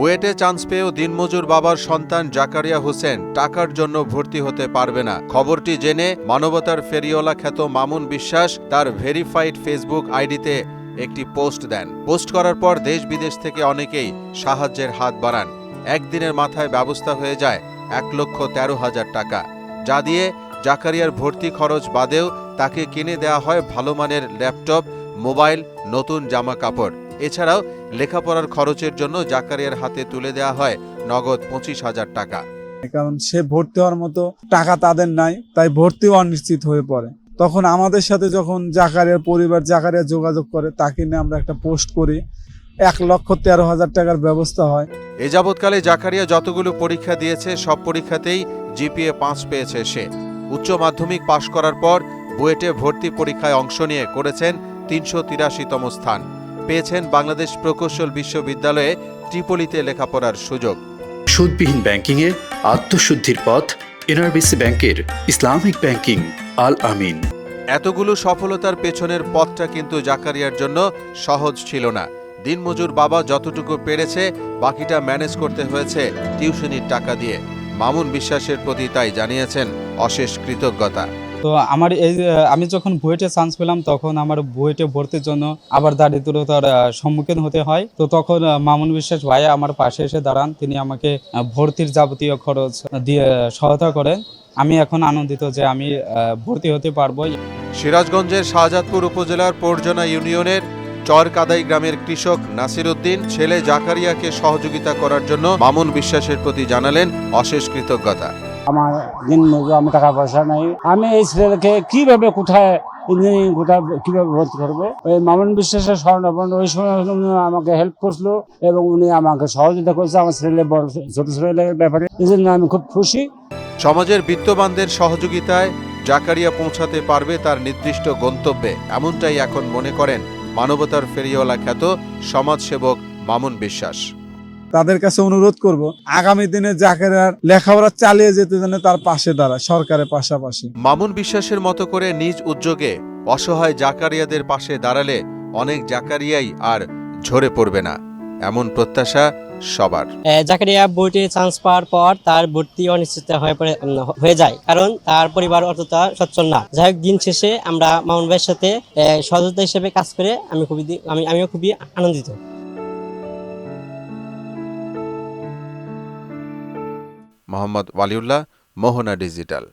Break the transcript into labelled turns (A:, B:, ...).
A: বুয়েটে চান্স পেয়েও দিনমজুর বাবার সন্তান জাকারিয়া হোসেন টাকার জন্য ভর্তি হতে পারবে না। খবরটি জেনে মানবতার ফেরিওয়ালা খ্যাত মামুন বিশ্বাস তার ভেরিফাইড ফেসবুক আইডিতে একটি পোস্ট দেন। পোস্ট করার পর দেশ বিদেশ থেকে অনেকেই সাহায্যের হাত বাড়ান। একদিনের মাথায় ব্যবস্থা হয়ে যায় 1,13,000 টাকা, যা দিয়ে জাকারিয়ার ভর্তি খরচ বাদেও তাকে কিনে দেওয়া হয় ভালো মানের ল্যাপটপ, মোবাইল, নতুন জামা কাপড়। এছাড়াও লেখাপড়ার খরচের জন্য জাকারিয়ার হাতে তুলে দেওয়া হয় নগদ 25,000 টাকা।
B: কারণ সে ভর্তি হওয়ার মতো টাকা তাদের নাই, তাই ভর্তিও অনিশ্চিত হয়ে পড়ে। তখন আমাদের সাথে যখন জাকারিয়ার পরিবার জাকারিয়া যোগাযোগ করে, তাকে নিয়ে আমরা একটা পোস্ট করি, 1,13,000 টাকার ব্যবস্থা হয়।
A: এ যাবৎকালে জাকারিয়া যতগুলো পরীক্ষা দিয়েছে সব পরীক্ষাতেই জিপিএ 5 পেয়েছে সে। উচ্চ মাধ্যমিক পাশ করার পর বুয়েটে ভর্তি পরীক্ষায় অংশ নিয়ে করেছেন 383তম স্থান। পেয়েছেন বাংলাদেশ প্রকৌশল বিশ্ববিদ্যালয়ে ট্রিপলিতে লেখাপড়ার সুযোগ।
C: সুদবিহীন ব্যাংকিংয়ে আত্মশুদ্ধির পথ এনআরবিসি ব্যাংকের ইসলামিক ব্যাংকিং আল আমিন।
A: এতগুলো সফলতার পেছনের পথটা কিন্তু জাকারিয়ার জন্য সহজ ছিল না। দিনমজুর বাবা যতটুকু পেরেছে বাকিটা ম্যানেজ করতে হয়েছে টিউশনির টাকা দিয়ে। মামুন বিশ্বাসের প্রতি তাই জানিয়েছেন অশেষ কৃতজ্ঞতা।
D: তো আমি যখন বুয়েটে চান্স পেলাম, তখন আমার বুয়েটে ভর্তির জন্য আবার দারিদ্রতার সম্মুখীন হতে হয়। তো তখন মামুন বিশ্বাস ভাই আমার পাশে এসে দাঁড়ান, তিনি আমাকে ভর্তির যাবতীয় খরচ দিয়ে সহায়তা করেন। আমি এখন আনন্দিত যে আমি ভর্তি হতে পারবো।
A: সিরাজগঞ্জের শাহজাদপুর উপজেলার পরজনা ইউনিয়নের চরকাদাই গ্রামের কৃষক নাসির উদ্দিন ছেলে জাকারিয়াকে সহযোগিতা করার জন্য মামুন বিশ্বাসের প্রতি জানালেন অশেষ কৃতজ্ঞতা।
E: আমার দিন মজুর, আমি টাকা পয়সা নাই, আমি এই ছেলেকে কিভাবে কোথায় ইঞ্জিনিয়ারিং কোথায় কিভাবে ভর্তি করবো, ওই মামুন বিশ্বাসের স্মরণাপন্ন ওই সময় আমাকে হেল্প করছিল এবং উনি আমাকে সহযোগিতা করছে আমার ছেলে বড় ছোট ছেলের ব্যাপারে। এই জন্য আমি খুব খুশি।
A: সমাজের বিত্তবানদের সহযোগিতায় জাকারিয়া পৌঁছাতে পারবে তার নির্দিষ্ট গন্তব্যে, এমনটাই এখন মনে করেন মানবতার ফেরিওয়ালা খ্যাত সমাজসেবক মামুন বিশ্বাস।
B: তাদের কাছে অনুরোধ করব, আগামী দিনে জাকারিয়ার লেখাপড়া চালিয়ে যেতে যেন তার পাশে দাঁড়ায় সরকারের পাশাপাশি।
A: মামুন বিশ্বাসের মতো করে নিজ উদ্যোগে অসহায় জাকারিয়াদের পাশে দাঁড়ালে অনেক জাকারিয়াই আর ঝরে পড়বে না, এমন প্রত্যাশা সবার।
F: জাকারিয়া বুয়েটে চান্স পাওয়ার পর তার ভর্তি অনিশ্চিত হয়ে যায়, কারণ তার পরিবার অতটা সচ্ছল না। যাই হোক, দিন শেষে আমরা মামুন ভাইয়ের সাথে সহযোগিতা হিসেবে কাজ করে আমিও খুবই আনন্দিত।
A: মোহাম্মদ ওয়ালিউল্লাহ, মোহনা ডিজিটাল।